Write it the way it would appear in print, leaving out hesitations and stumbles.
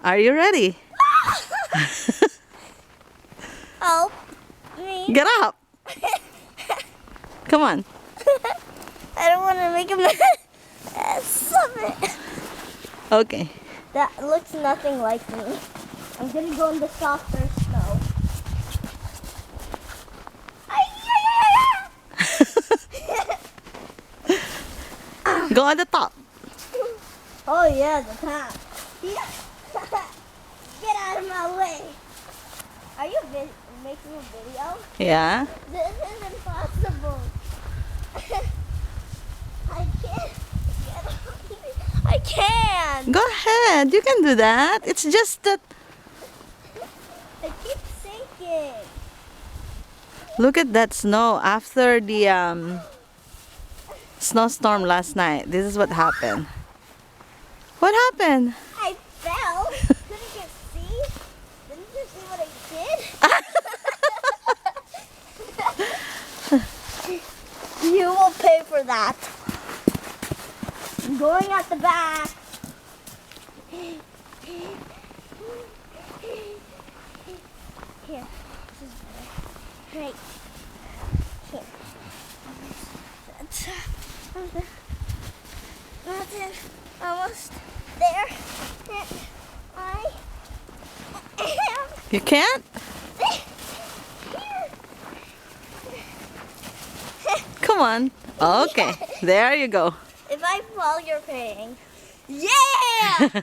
Are you ready? Help me. Get up. Come on. I don't want to make a mess of it. Okay. That looks nothing like me. I'm going to go in the softer snow. Go at the top. Oh yeah, the top. Yeah. Get out of my way. Are you making a video? Yeah. This is impossible. I can't. I can't. Go ahead. You can do that. It's just that. I keep sinking. Look at that snow after the snowstorm last night. This is what happened. What happened? I fell. Couldn't you see? Didn't you see what I did? You will pay for that. I'm going at the back. Here. This is better. Right. Here. That's it. Almost there. And I am You can't? here. Come on. Okay. There you go. If I fall, you're paying. Yeah!